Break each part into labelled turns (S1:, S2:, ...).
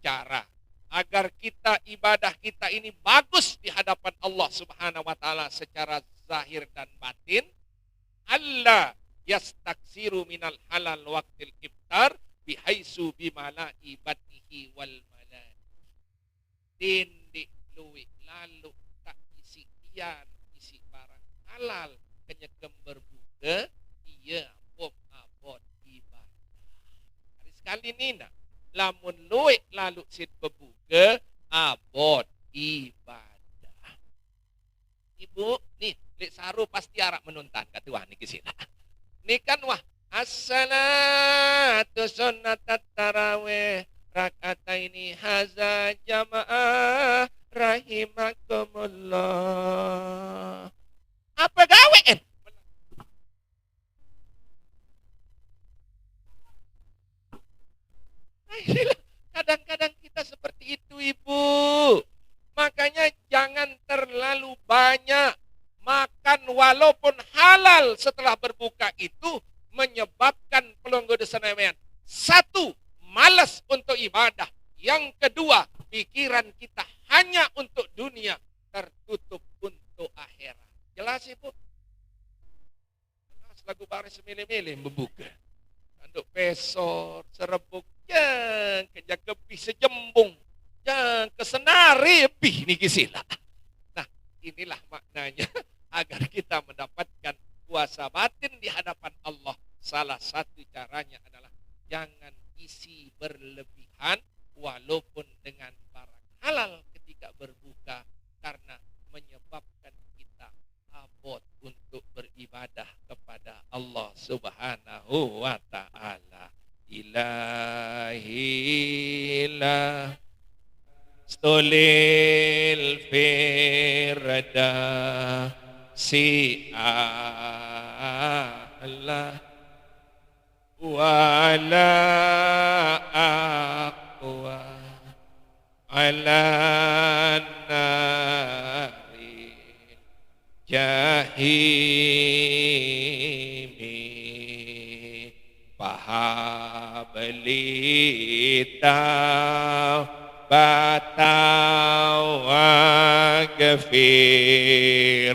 S1: cara agar kita ibadah kita ini bagus di hadapan Allah Subhanahu wa taala secara zahir dan batin. Allah yastaksiru minal halal waqtil iftar bihaisu bimalai batnihi wal malai. Tindik luwih lalu tak isi kian isi barang halal kenyekem berbuka iya abot ibadah. Hari sekali ni nak lamun luwih lalu sit berbuka abot ibadah. Ibu nih Lek Saru pasti harap menonton kata wah ni kesila. Ni kan wah as-salatu sunnatat tarawih rakataini haza jamaah rahimakumullah. Apa gawe? Kadang-kadang kita seperti itu, Ibu. Makanya jangan terlalu banyak makan walaupun halal setelah berbuka itu menyebabkan pelonggo desanemen. Satu, malas untuk ibadah. Yang kedua, pikiran kita hanya untuk dunia, tertutup untuk akhirat. Jelas Ibu? Lagu baris milih-milih membuka. Anduk pesor, serebuk, yang kerja kepih sejembung, yang kesenari lebih ni kisila. Nah, inilah maknanya agar kita mendapatkan puasa batin di hadapan Allah. Salah satu caranya adalah jangan isi berlebihan walaupun dengan barang halal ketika berbuka karena menyebabkan kita abot untuk beribadah kepada Allah Subhanahu wa taala. Ilahilah stolil firda si Allah wala aqwa ala nari jahimi pahabelita batawa gafir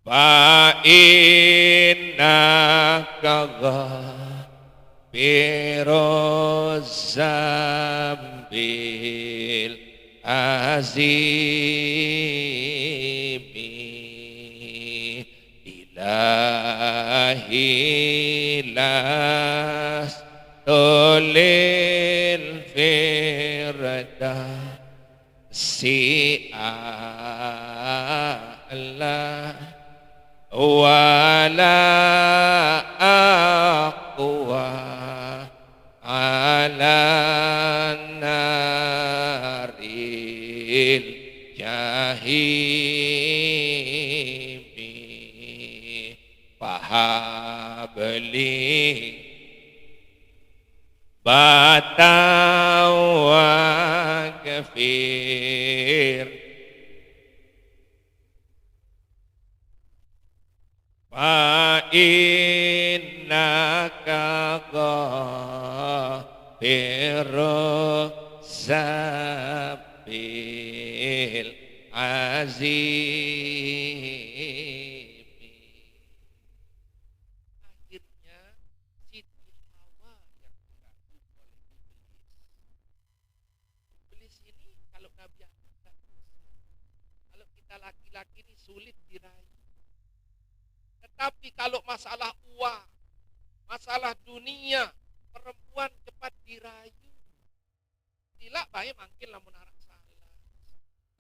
S1: fa innaka ghafiruz zambil azimi ilahi las tolil firda si Allah wala aqwa ala naril jahimi pahabli batawa kafir fa innaka ghafiruz zambil azim. Akhirnya Siti Hawa yang dirayu oleh Iblis. Iblis ini kalau Nabi Adam tak bisa. Kalau kita laki-laki ini sulit dirayu. Tetapi kalau masalah uang, masalah dunia, perempuan cepat dirayu. Tidak baik mungkin lamun arak salah.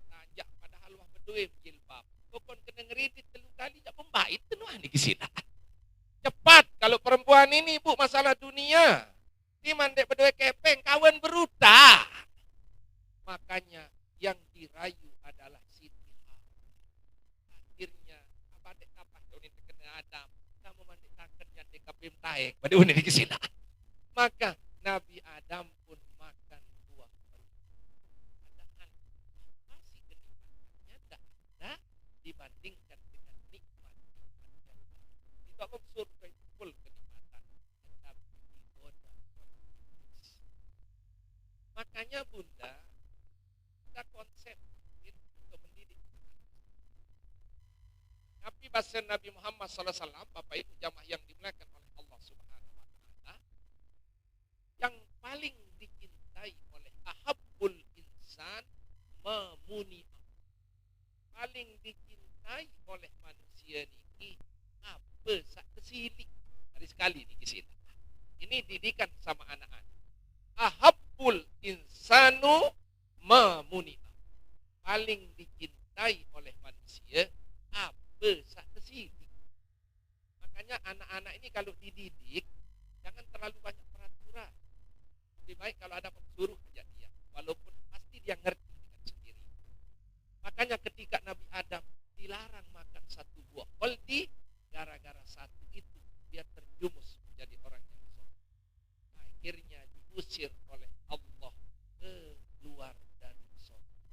S1: Najak padahal wah beduim jilbab. Pokon kena ngeridit telu kali jak pembait tu ni kisila. Cepat kalau perempuan ini Bu masalah dunia. Di mandek bedue kepeng kawan beruta. Makanya yang dirayu adalah Siti Hawa. Akhirnya apa dek apa ini terkena Adam. Kamu mandek takkan yang dekapim taek. Pada ini kisila. Maka Nabi Adam pun makan buah padahal masih kenikmatannya tidak ada dibandingkan dengan nikmat yang itu aku survei full kenikmatan tetapi bahasa Nabi Muhammad SAW, Bapak Ibu jamaah yang dimuliakan oleh Allah Subhanahu wa taala, yang paling dicintai oleh ahabbul insan memuni, paling dicintai oleh manusia niki apa sak kesini. Hari sekali niki sila. Ini didikan sama anak-anak. Ahabbul insanu memuni, paling dicintai oleh manusia apa sak kesini. Makanya anak-anak ini kalau dididik jangan terlalu banyak peraturan. Lebih baik kalau ada suruh aja dia, walaupun pasti dia ngerti dengan sendiri. Makanya ketika Nabi Adam dilarang makan satu buah holdi, gara-gara satu itu dia terjumus menjadi orang yang soleh. Akhirnya diusir oleh Allah keluar dari surga.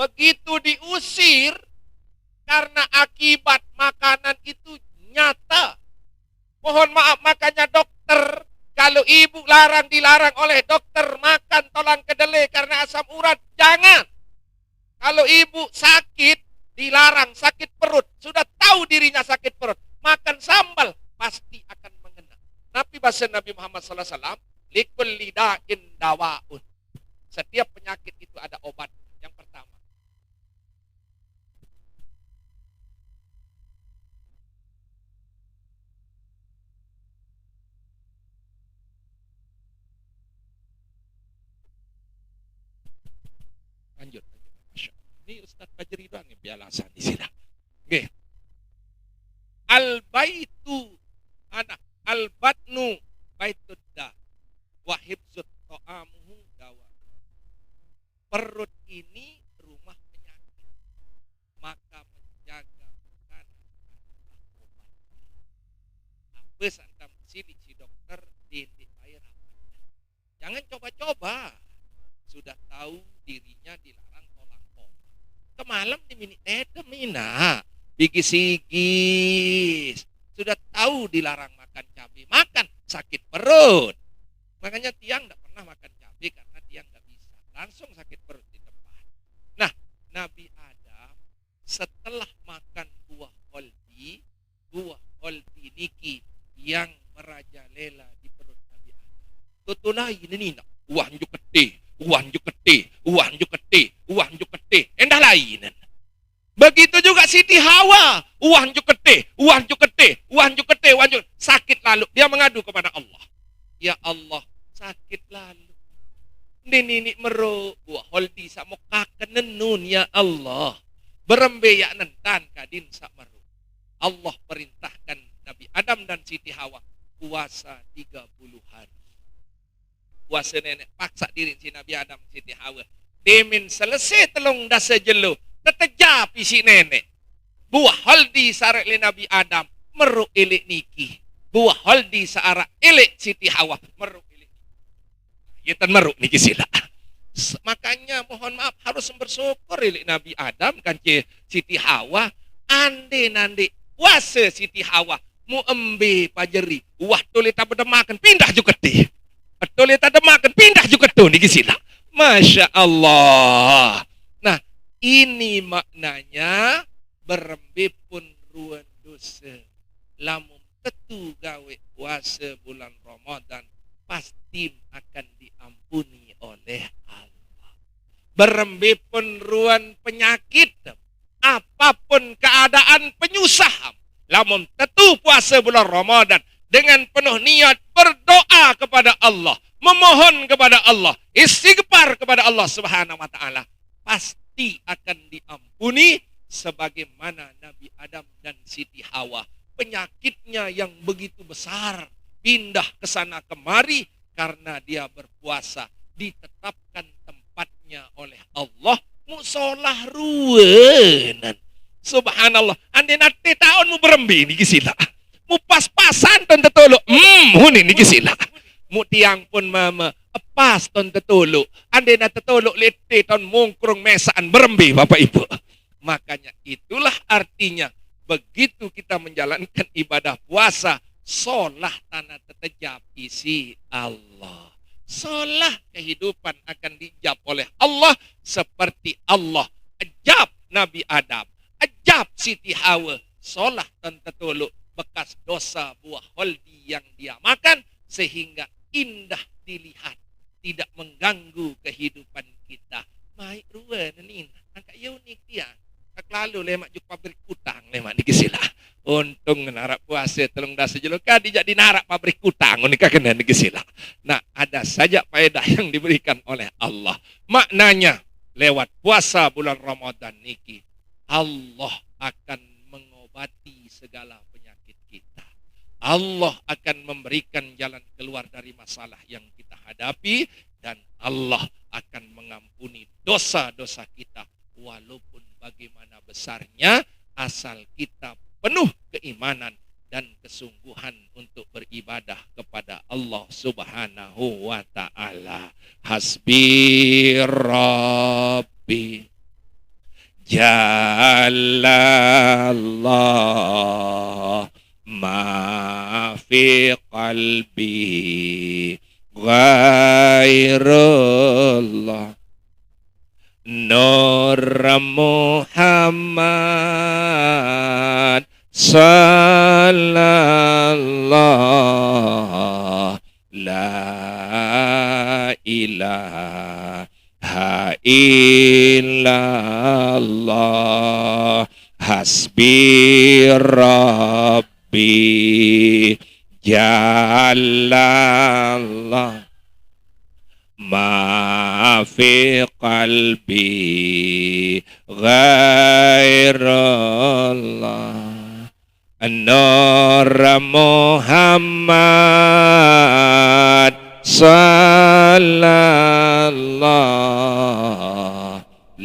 S1: Begitu diusir, karena akibat makanan itu nyata. Mohon maaf, makanya dokter, kalau ibu dilarang oleh dokter makan tolang kedelai karena asam urat, jangan. Kalau ibu sakit, dilarang sakit perut, sudah tahu dirinya sakit perut, makan sambal, pasti akan mengena. Tapi bahasa Nabi Muhammad SAW, likulli da'in dawaun. Setiap penyakit itu ada obat. Yang pertama, lanjut. Masya Allah. Ini Ustaz Fajri doang yang biasa di sini. Oke. Al-baitu anak al-batnu baitudda wa hibzut ta'amuhu dawa. Perut ini rumah penyakit, maka menjaga makanan adalah obat. Apa santam sini si dokter didik air apa? Jangan coba-coba. Sudah tahu dirinya dilarang tolak koma. Kemalam di minit mina bigis-sigis. Sudah tahu dilarang makan cabai, makan sakit perut. Makanya tiang tidak pernah makan cabai karena tiang nggak bisa. Langsung sakit perut di tempat. Nah, Nabi Adam setelah makan buah holdi niki yang merajalela di perut Nabi Adam. Tutulai ini nak, uang juk kete, endah lain. Begitu juga Siti Hawa, uang juk kete, sakit lalu. Dia mengadu kepada Allah. Ya Allah, sakit lalu. Nini meru, buah holdi sama kaken nenun ya Allah. Berembe ya nentan kadin sak meru. Allah perintahkan Nabi Adam dan Siti Hawa puasa 30 hari. Puasa nenek paksa diri si Nabi Adam Siti Hawa. Demin selesai telung dasa jelo, tetejap si nenek. Buah holdi sarak le Nabi Adam meru ilik niki. Buah holdi sarak ilik Siti Hawa meru ilik. Yetan meru niki sila. Makanya mohon maaf harus bersyukur ilik Nabi Adam kan Siti Hawa. Ande nande puasa Siti Hawa mu embe pajeri. Wah tuli tak berdemakan pindah juga deh. Betul ya tak makan pindah juga tuh niki sila. Masya Allah. Nah ini maknanya berembe pun ruan dosa. Lamun tetu gawe puasa bulan Ramadan pasti akan diampuni oleh Allah. Berembe pun ruan penyakit, apapun keadaan penyusah. Lamun tetu puasa bulan Ramadan dengan penuh niat berdoa kepada Allah, memohon kepada Allah, istighfar kepada Allah Subhanahu wa taala, pasti akan diampuni sebagaimana Nabi Adam dan Siti Hawa. Penyakitnya yang begitu besar pindah ke sana kemari karena dia berpuasa, ditetapkan tempatnya oleh Allah musolah ruwenan. Subhanallah, ande nate tahun mu berembi niki sila. Mu pas-pasan ton tetolo. Huni niki sila. Mu tiang pun mama pas ton tetolo. Ande na tetolo lete ton mungkrung mesaan berembi Bapak Ibu. Makanya itulah artinya begitu kita menjalankan ibadah puasa, solah tanah tetejap isi Allah. Solah kehidupan akan dijawab oleh Allah seperti Allah ajab Nabi Adam. Ajab Siti Hawa, solah dan tetuluk bekas dosa buah holdi yang dia makan sehingga indah dilihat, tidak mengganggu kehidupan kita. Mai ruan ni, angkat unik dia. Tak lalu lemak juk pabrik kutang lemak ni kesilah. Untung narak puasa telung dah sejeluk kadi jadi narak pabrik kutang ni kena ni kesilah. Nah, ada saja faedah yang diberikan oleh Allah. Maknanya lewat puasa bulan Ramadan niki Allah akan mengobati segala penyakit kita. Allah akan memberikan jalan keluar dari masalah yang kita hadapi dan Allah akan mengampuni dosa-dosa kita walaupun bagaimana besarnya asal kita penuh keimanan dan kesungguhan untuk beribadah kepada Allah Subhanahu wa ta'ala. Hasbi Rabbi Jalallah ma fi qalbi ghairullah Nur Muhammad sallallahu la ilaha illallah hasbi rabbi jalallah ma fi qalbi ghairullah Nur Muhammad sallallahu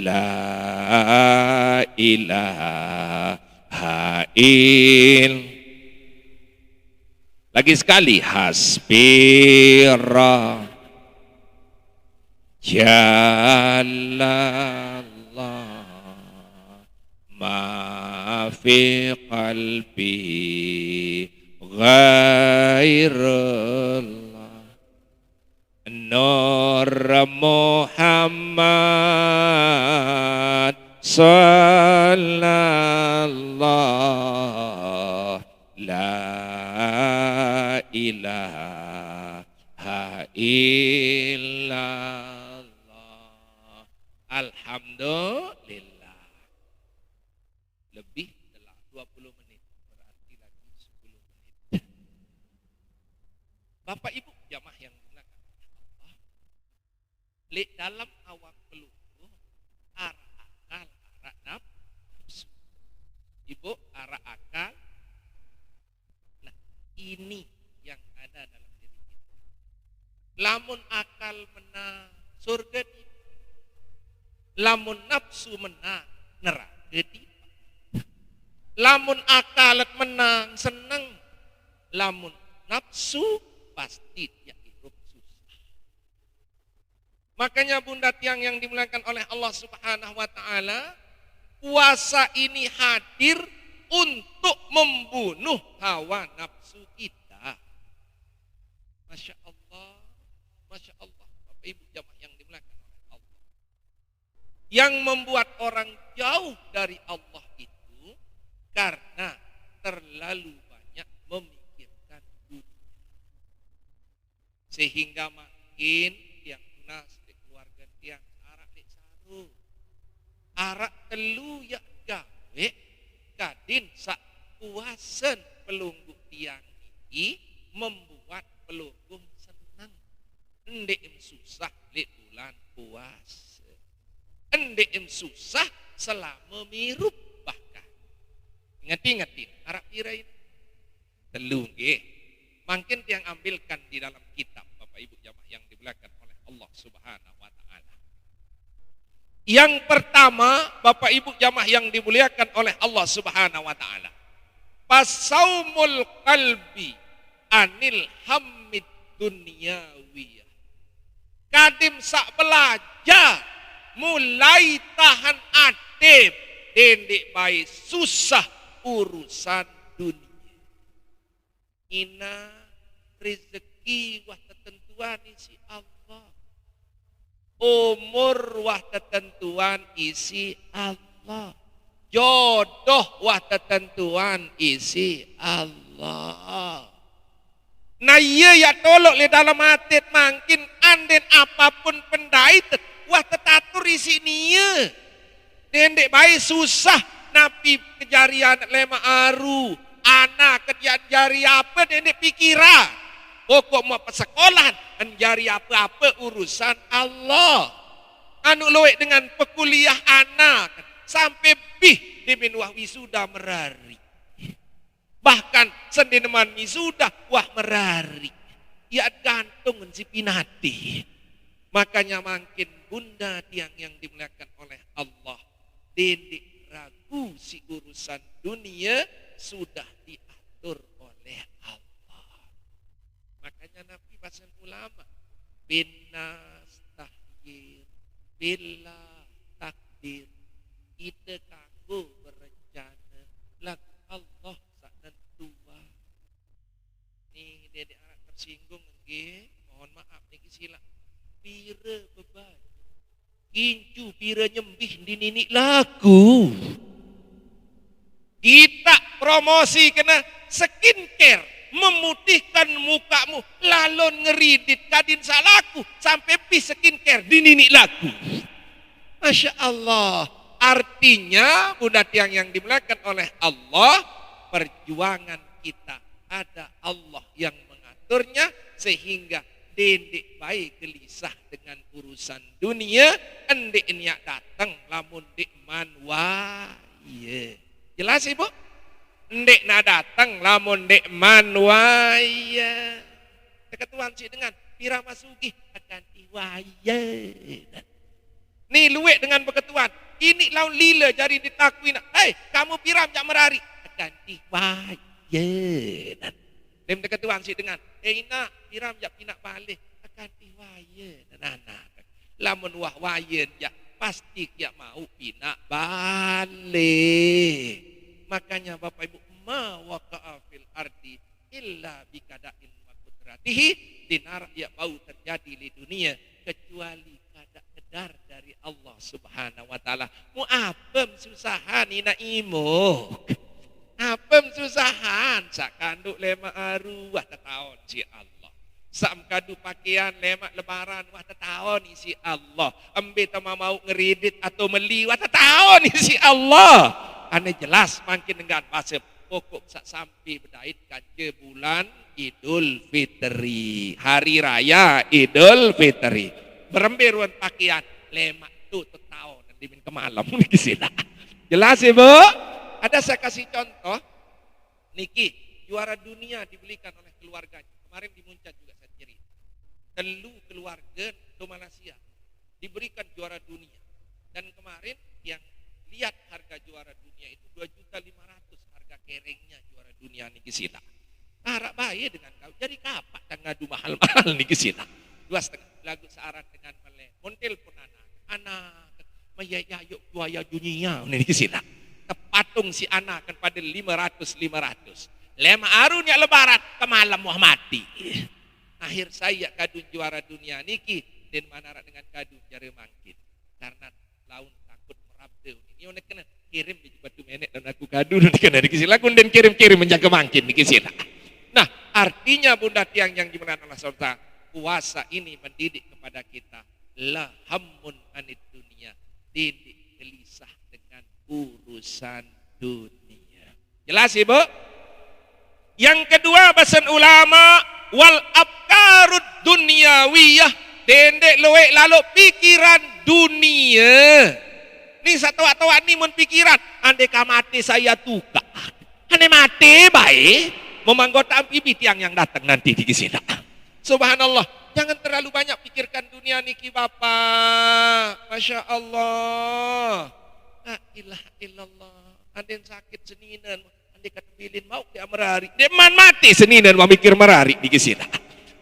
S1: la ilaha illallah. Lagi sekali hasbira jalallah ma fi qalbi ghairullah Nur Muhammad sallallahu la ilaha illallah. Alhamdulillah. Lebih telah 20 menit, berarti lagi 10 menit. Bapak Ibu jamaah yang dimuliakan Allah, lek dalam awak peluru arah akal, arah nafsu. Ibu arah akal. Nah, ini yang ada dalam diri kita. Lamun akal menang surga di, lamun nafsu menang neraka di. Lamun akalat menang senang, lamun nafsu pasti dia hidup susah. Makanya bunda tiang yang dimuliakan oleh Allah Subhanahu wa ta'ala, puasa ini hadir untuk membunuh hawa nafsu kita. Masya Allah, Masya Allah, Bapak Ibu jamaah yang dimuliakan oleh Allah. Yang membuat orang jauh dari Allah itu karena terlalu banyak memikirkan dunia. Sehingga makin tiang nas di keluarga tiang arak di saru. Arak telu ya gawe kadin sak puasen pelunggu tiang ini membuat pelunggu senang. Endek susah di bulan puasa. Endek susah selama mirup. Ingat-ingatin, Arab pira ini telu nggih. Mungkin yang ambilkan di dalam kitab Bapak Ibu jamaah yang dimuliakan oleh Allah Subhanahu wa taala. Yang pertama, Bapak Ibu jamaah yang dimuliakan oleh Allah Subhanahu wa taala. Pasaumul qalbi anil hammid dunyawiyah. Kadim sak belajar mulai tahan adem dendek baik susah urusan dunia. Ina rezeki wah ketentuan isi Allah. Umur wah ketentuan isi Allah. Jodoh wah ketentuan isi Allah. Nah iya ya tolok le dalam hati mangkin anden apapun pendait wah tetatur isi niye. Dendek baik susah napi kejarian lema aru anak kerjaan jari apa dendek pikiran. Pokok mau sekolah jari apa-apa urusan Allah. Anu loek dengan pekuliah anak sampai bih di minuah wisuda merari. Bahkan sendineman wisuda wah merari. Ya gantung si pinati. Makanya makin bunda tiang yang dimuliakan oleh Allah. Didik ragu si urusan dunia sudah diatur oleh Allah. Makanya Nabi bahasa ulama. Binas tahyir. Bila takdir. Kita kanggo berencana. Lagu Allah dedek anak tersinggung nggih, mohon maaf niki sila. Pira beban. Kincu pira nyembih di ninik lagu. Kita promosi kena skincare memutihkan mukamu lalon ngeridit kadin salaku sampai pi skincare di ninik lagu. Masya Allah. Artinya bunda tiang yang dimuliakan oleh Allah, perjuangan kita ada Allah yang mengaturnya sehingga dendek baik gelisah dengan urusan dunia endek niat datang lamun dek man waya. Jelas Ibu? Endek na datang lamun dek man waya. Keketuan si dengan pira masuki akan iwaya. Nih luwek dengan beketuan. Ini laun lila jari ditakuin. Hei kamu piram jak merari akan iwaya. Dan dem deketuan si dengan ina piram jak pinak balik akan iwaya anak lamun wah wayen jak pasti ya mau pinak balik. Makanya Bapak Ibu ma waqa'a fil ardi illa bikada'in wa qudratihi dinar ya mau terjadi di dunia kecuali kadar dari Allah Subhanahu wa taala. Mu apem susahan ina imuk. Apem susahan sak kanduk lemak aru wah tahun si Allah. Sak kadu pakaian lemak lebaran wah tahun si Allah. Ambil tama mau ngeridit atau meli wah tahun si Allah. Ane jelas makin dengan pasir pokok sak sampai berdaitkan ke bulan Idul Fitri. Hari raya Idul Fitri. Berembiruan pakaian lemak tu tahun nanti min kemalam niki sila. Jelas Ibu? Ada saya kasih contoh, niki juara dunia dibelikan oleh keluarganya. Kemarin di Muncat juga saya cerita. Telu keluarga ke Malaysia diberikan juara dunia. Dan kemarin yang lihat harga juara dunia itu 2.500.000 harga keringnya juara dunia niki sila. Harap baik dengan kau. Jadi kapak dan ngadu mahal-mahal niki sila. 2,5 lagu searan dengan Malay. Montel pun anak mayayayuk juaya dunia niki sila. Tepatung si anak kan pada 500. Lema arunya lebaran ke malam wah mati. Akhir saya kadun juara dunia niki dan manara dengan kadun jari mangkin. Karena laun takut merabdeu. Ini onek kena kirim di batu menek dan aku kadun kena niki sila kun dan kirim menjaga mangkin niki sila. Nah, artinya bunda tiang yang dimuliakan Allah serta puasa ini mendidik kepada kita la hammun anid dunia. Didik gelisah dengan urusan dunia. Jelas Ibu? Yang kedua bahasan ulama wal afkarud dunyawiyah dendek loek lalu pikiran dunia. Ni satu-satu ni mun pikiran andai mati saya tukar. Andai mati baik memanggota ampibi tiang yang datang nanti di sini. Subhanallah. Jangan terlalu banyak pikirkan dunia niki Bapak. Masya Allah. La ilaha illallah. Anden sakit seninan, ande kabilin mau dia merari. Deman mati seninan mau mikir merari di sini.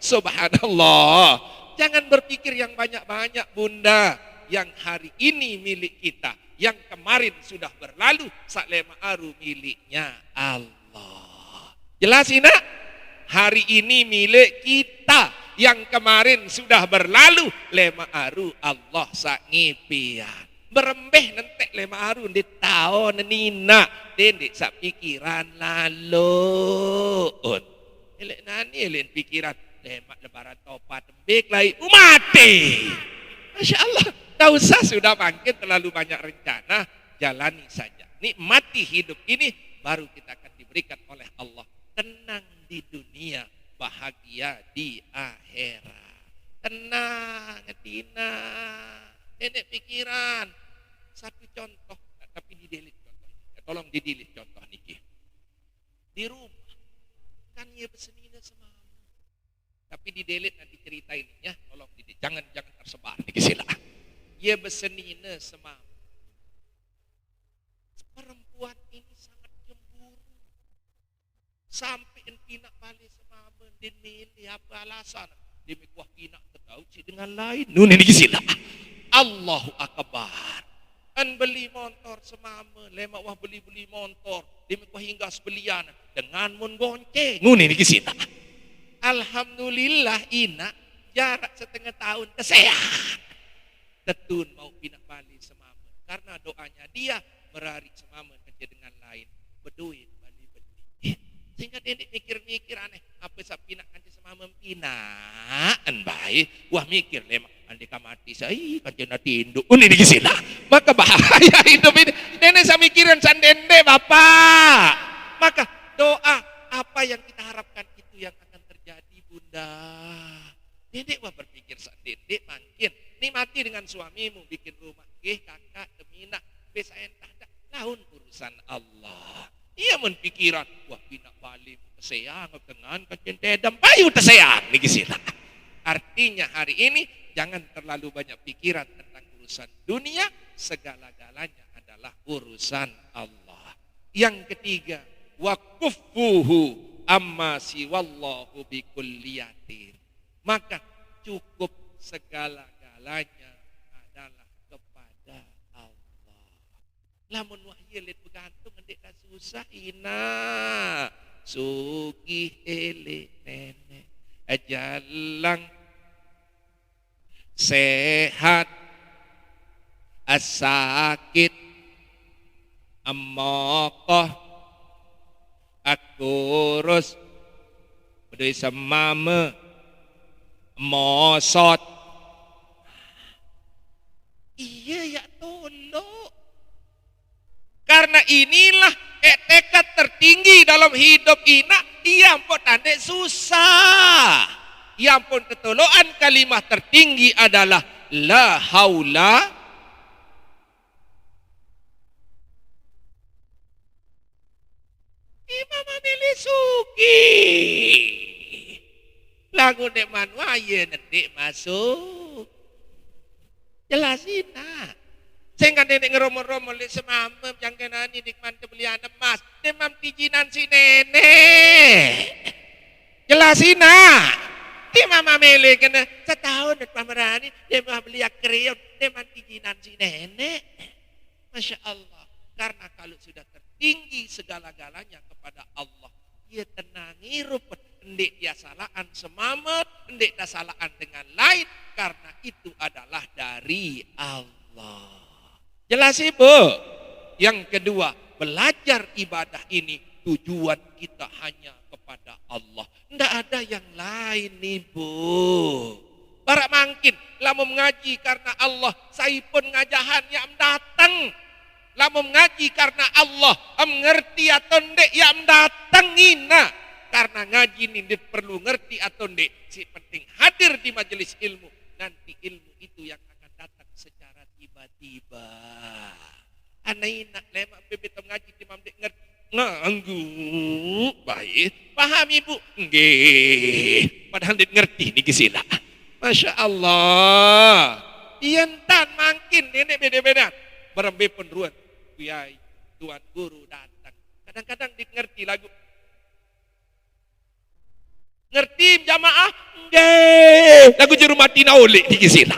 S1: Subhanallah. Jangan berpikir yang banyak-banyak Bunda. Yang hari ini milik kita, yang kemarin sudah berlalu, saklema aru miliknya Allah. Jelas ini? Hari ini milik kita, yang kemarin sudah berlalu, lema aru Allah sangipian. Berembeh nentek le marun di tao nina dendek sak pikiran lalun. Elek nani elek pikiran lemak lebaran topat tembik lai mati. Masya Allah, tak usah sudah bangkit terlalu banyak rencana, jalani saja. Nikmati hidup ini, baru kita akan diberikan oleh Allah tenang di dunia, bahagia di akhirat. Tenang, tenang. Nenek pikiran. Satu contoh, tapi didelit contoh. Tolong didelit contoh niki. Di rumah kan ia pesenina semama. Tapi didelit nanti cerita ini ya, tolong didelit. Jangan tersebar niki sila. Ia besenina semama. Perempuan ini sangat cemburu. Sampai pinak balik semama dan milih apa alasan. Dia mekuah pinak tahu dengan lain. Nun niki sila. Allahu Akbar. Kan beli motor semama, lemak wah beli motor, dia mekuah hingga sebelian dengan mun gonceng. Nun ini kisita. Alhamdulillah ina jarak setengah tahun kesehat. Tetun mau pindah balik semama karena doanya dia merari semama kerja dengan lain. Berduit beli. Sehingga dia mikir-mikir aneh, apa sa pindah kerja semama pinaan baik. Wah mikir lemak andika mati saya kanjeng tinduk ini kisila. Maka bahaya hidup ini. Nenek saya mikirin sandende Bapak. Maka doa apa yang kita harapkan itu yang akan terjadi Bunda. Nenek wah berpikir sandende makin nikmati dengan suamimu bikin rumah. Kakak temina besa entah dah laun urusan Allah. Ia mun pikiran wah pinak balik keseyang dengan kanjeng tedam payu teseyang ini kisila. Artinya hari ini jangan terlalu banyak pikiran tentang urusan dunia, segala-galanya adalah urusan Allah. Yang ketiga, waquffuhu amma siwallahu bikulliyatin. Maka cukup segala-galanya adalah kepada Allah. Lamun wahyu lihat bergantung ngendek susah ina. Sugih ele nenek ajalang sehat asakit amokoh akurus bedui semame mosot iya ya tolong karena inilah tekad tertinggi dalam hidup ina ia ampun tandek susah ia ampun ketoloan kalimah tertinggi adalah la haula imam amili suki lagu dek manwa ya nanti masuk jelasin nak sehingga nenek ngeromol-romol di semamem yang kena ini nikmat kebelian emas demam tijinan si nenek jelasin nak dia mama mele kena setahun dan pamerani dia mau beli akrion dia mati jinan si nenek. Masya Allah. Karena kalau sudah tertinggi segala-galanya kepada Allah, dia tenangi rumput. Hendak dia salaan semamet, hendak dia salaan dengan lain, karena itu adalah dari Allah. Jelas Ibu? Yang kedua, belajar ibadah ini tujuan kita hanya kepada Allah. Tidak ada yang lain Ibu. Barak mangkin, lamu mengaji karena Allah, saya pun ngajahan yang datang. Lamu mengaji karena Allah, mengerti atau ndek yang datang ina. Karena ngaji ini perlu ngerti atau ndek, si penting hadir di majelis ilmu. Nanti ilmu itu yang akan datang secara tiba-tiba. Anaina lemak bebet ngaji timam dek ngerti. Nganggu baik paham Ibu nggih padahal dia ngerti niki sila. Masya Allah ientan mangkin nenek beda-beda berembe penruan kuyai tuan guru datang kadang-kadang dia ngerti lagu ngerti jamaah nggih lagu juru mati nauli niki sila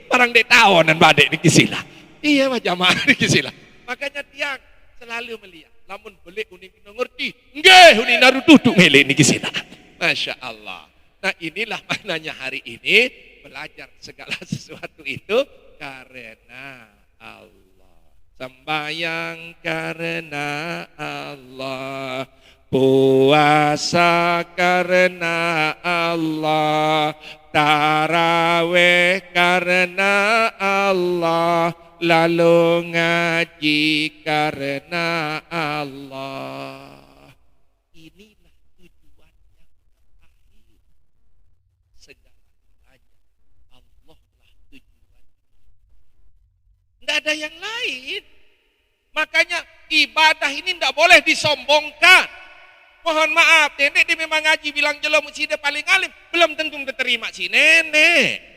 S1: barang dek tahunan badek niki sila iya mah jamaah niki sila makanya tiang selalu melihat lamun beli uning ngerti nggih uning naruh duduk mele niki sila. Masya Allah. Nah inilah maknanya hari ini belajar segala sesuatu itu karena Allah. Sembayang karena Allah. Puasa karena Allah. Tarawih karena Allah. Lalu ngaji karena Allah. Inilah tujuan yang terakhir. Segala-galanya Allah lah tujuan. Tidak ada yang lain. Makanya ibadah ini tidak boleh disombongkan. Mohon maaf, nenek dia memang ngaji bilang jelom si dia paling alim, belum tentu diterima si nenek.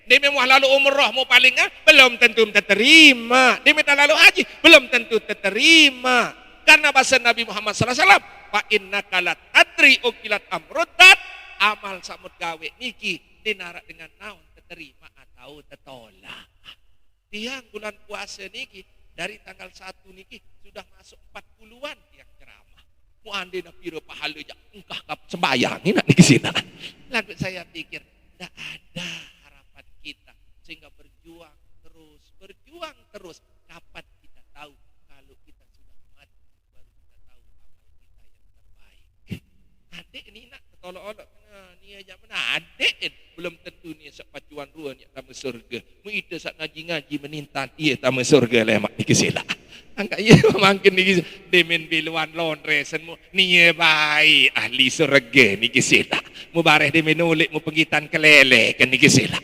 S1: Dia memang lalu umroh mau paling belum tentu diterima. Dia minta lalu haji, belum tentu diterima. Karena bahasa Nabi Muhammad SAW, fa innaka la tadri ukilat amrudat, amal samud gawe niki dinarak dengan naon diterima atau ditolak. Tiang bulan puasa niki dari tanggal 1 niki sudah masuk 40-an yang ceramah. Mu ande na piro pahala jak engkah sembayang nak niki sina. Lalu saya pikir tidak ada harapan kita sehingga berjuang terus. Kapan kita tahu kalau kita sudah mati baru kita tahu amal kita yang terbaik. Adik ni nak tolok-olok ni aja mana adik belum tentu ni sak pacuan ruan ya tamu surga. Mu ite sak ngaji-ngaji menintan iya tamu surga le mak niki sila. Angka iya mangkin niki demen biluan lon resen mu ni baik ahli surga niki sila. Mu bareh demen ulik mu penggitan kelele kan niki sila.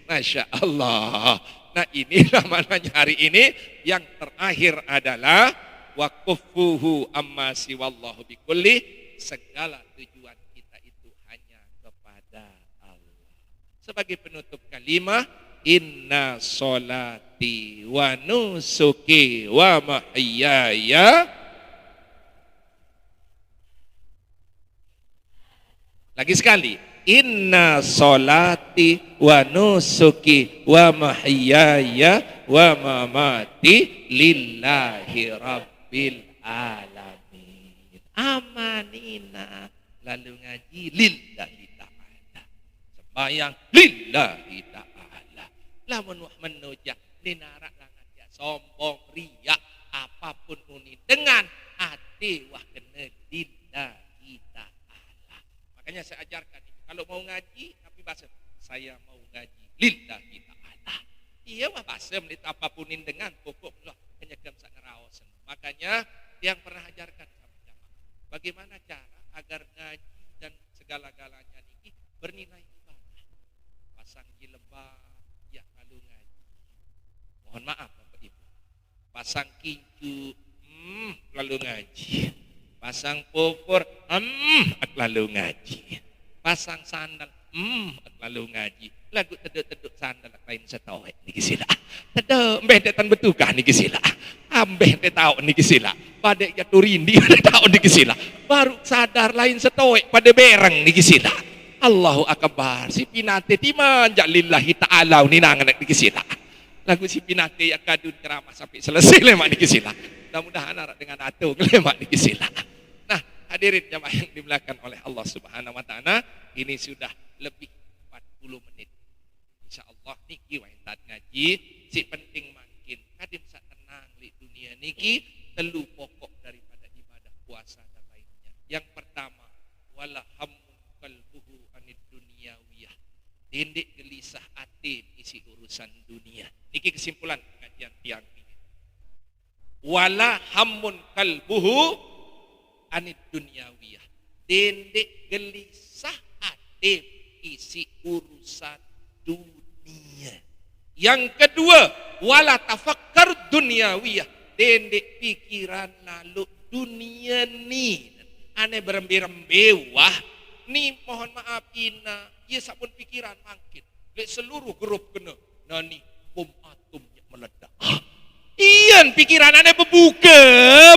S1: Masya Allah. Nah inilah maknanya hari ini. Yang terakhir adalah waqufuhu amma siwallahu bikulli. Segala tujuan kita itu hanya kepada Allah. Sebagai penutup kalimah, inna solati wa nusuki wa mahyaya. Lagi sekali, inna solati wa nusuki wa mahyaya wa mamati lillahi rabbil alamin. Amanina. Lalu ngaji lillahi ta'ala. Sembayang lillahi ta'ala. Lamun menujak dinarak langan ya sombong riak apapun uni dengan hati wah kena lillahi ta'ala. Makanya saya ajarkan ini. Kalau mau ngaji, tapi bahasa saya mau ngaji lillahi ta'ala. Iya mah bahasa menit apapun dengan pokok penyegam sak ngeraos. Makanya yang pernah ajarkan sama jamaah, bagaimana cara agar ngaji dan segala-galanya ini bernilai ibadah. Pasang jilbab, ya lalu ngaji. Mohon maaf Bapak Ibu. Pasang kincu, lalu ngaji. Pasang popor, lalu ngaji. Pasang sandal, lalu ngaji. Lagu teduk-teduk sandal lain setawai niki sila. Teduk mbeh detan betukah niki sila. Ambeh de tahu niki sila. Pada jatuh rindi de tahu niki sila. Baru sadar lain setawai pada bereng niki sila. Allahu akbar. Si pinate dimanja lillahi ta'ala ninangan niki sila. Lagu si pinate ya kadun ceramah sampai selesai lemak niki sila. Mudah-mudahan anak dengan atung lemak niki sila. Nah, hadirin jamaah yang dimuliakan oleh Allah Subhanahu wa taala, ini sudah lebih 40 menit. Insyaallah niki wae ngaji si penting makin kadim sak tenang di dunia niki telu pokok daripada ibadah puasa dan lainnya. Yang pertama wala hammun qalbuhu anid dunyawiyah. Dendek gelisah hati isi urusan dunia. Niki kesimpulan pengajian tiang ini. Wala hammun qalbuhu anid dunyawiyah. Dendek gelisah hati isi urusan dunia. Yang kedua, wala tafakkar dunyawiyah. Dendek pikiran lalu dunia ni. Ane berembe-rembe wah. Ni mohon maaf ina. Ya sabun pikiran mangkin. Lek seluruh grup kena. Nani bom atomnya meledak. Iyan pikiran ane berbuka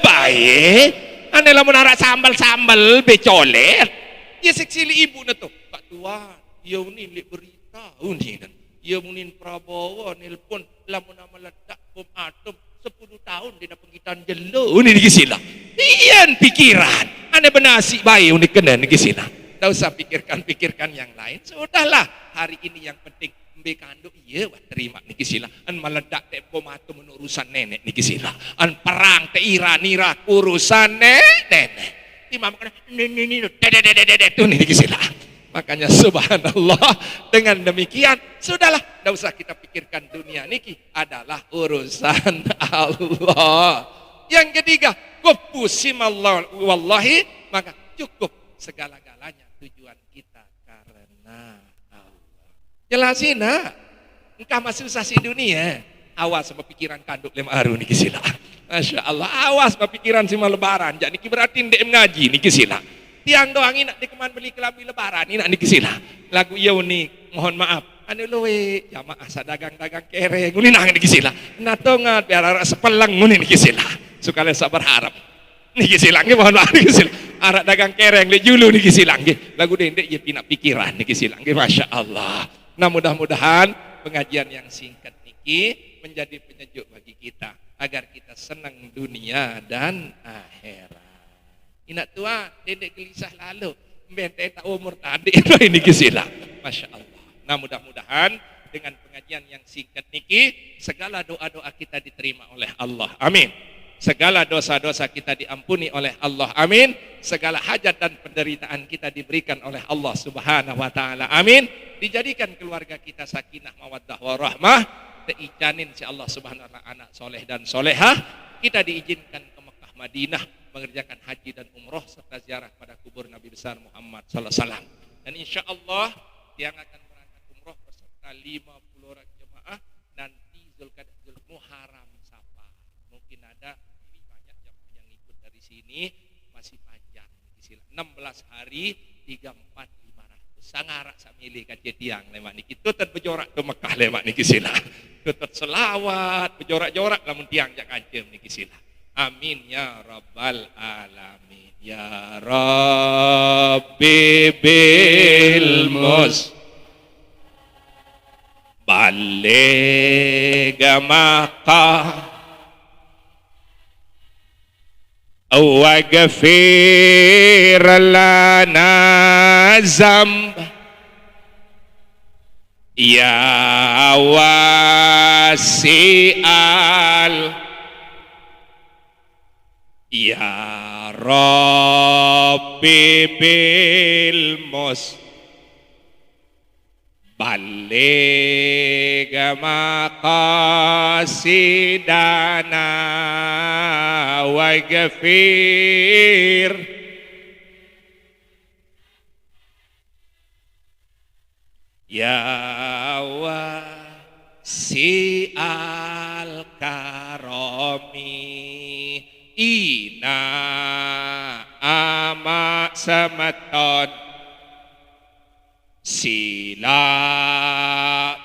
S1: baik. Ane lamun arak sambal-sambal becolet. Ya seksili ibu na to. Kak Tuan, ya ni lek berita ni kan. Ya munin Prabowo nelpon lamun meledak bom atom 10 tahun dina penggitan jelo ni niki sila. Iyan pikiran. Ane benasi bae unik kena niki sila. Tidak usah pikirkan yang lain. Sudahlah, hari ini yang penting kanduk iya terima niki sila. An meledak tempo matu urusan nenek niki sila. An perang te ira nira urusan nenek. Imam kena nenek itu niki sila. Makanya subhanallah, dengan demikian sudahlah, tidak usah kita pikirkan dunia niki adalah urusan Allah. Yang ketiga, kupusim Allah wallahi, maka cukup segala-galanya tujuan kita karena jelasin nak, engkau masih usah si dunia. Awas sama pikiran kanduk lem aru niki sila. Masya Allah, awas sama pikiran sima lebaran. Jadi niki berarti ndek ngaji niki sila. Tiang doang ini nak dikeman beli kelambi lebaran ini nak niki sila. Lagu iya unik, mohon maaf. Anu luwe jamaah sadagang-dagang kereng nguni nang niki sila. Natongat biar arah sepelang nguni niki sila. Sukale sabar harap. Niki sila nggih mohon maaf niki sila. Arak dagang kereng le julu niki sila nggih. Lagu dendek ye pinak pikiran niki sila nggih, masya Allah. Nah mudah-mudahan pengajian yang singkat niki menjadi penyejuk bagi kita agar kita senang dunia dan akhirat. Inak tua dedek gelisah lalu mbente tak umur tadi ini kisila. Masya Allah. Nah mudah-mudahan dengan pengajian yang singkat niki segala doa-doa kita diterima oleh Allah. Amin. Segala dosa-dosa kita diampuni oleh Allah. Amin. Segala hajat dan penderitaan kita diberikan oleh Allah Subhanahu wa taala. Amin. Dijadikan keluarga kita sakinah mawaddah warahmah, diijanin si Allah Subhanahu wa taala anak soleh dan solehah. Kita diizinkan ke Mekah Madinah mengerjakan haji dan umroh serta ziarah pada kubur Nabi besar Muhammad sallallahu alaihi wasallam. Dan insya Allah yang akan berangkat umroh beserta 50 orang jemaah nanti Zulqa'dah Muharram Safar. Mungkin ada ini banyak yang ikut dari sini masih panjang 16 hari 34 sangarak samili kaje tiang lemak niki tutut bejorak ke Mekah lemak niki sila. Tutut selawat bejorak-jorak lamun tiang jak kajem niki sila. Amin ya rabbal alamin. Ya Rabbi bil mus baligh maqam waghfir lana zamb ya wasi'al ya Rabbi bil mus baligh maqasidana waghfir ya wasi'al karami ina ama samaton sila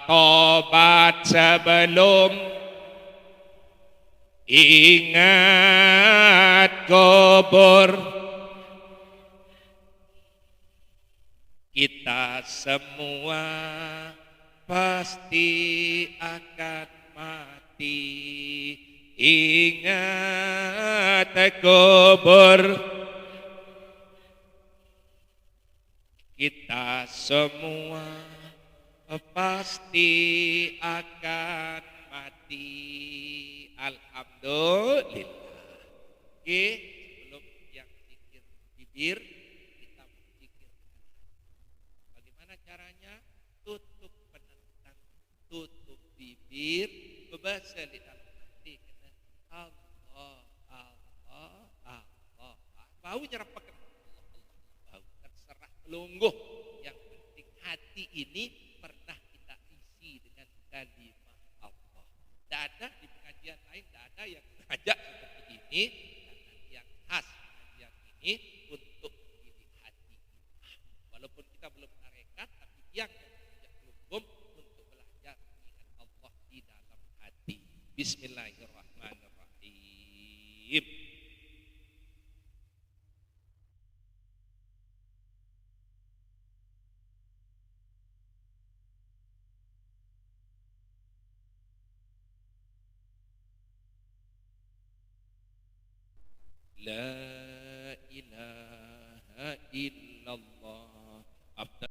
S1: tobat sebelum ingat kubur. Kita semua pasti akan mati. Ingat kubur. Kita semua pasti akan mati. Alhamdulillah. Oke, sebelum yang zikir bibir, kita berzikir. Bagaimana caranya? Tutup penentang, tutup bibir, bebaca lidah hati. Allah, Allah, Allah. Bau nyerap pakai terserah lungguh. Yang penting hati ini pernah kita isi dengan kalimat Allah. Tidak ada di pengajian lain, tidak ada yang mengajak seperti ini. Karena yang khas pengajian ini untuk mendidik hati kita. Walaupun kita belum tarekat, tapi yang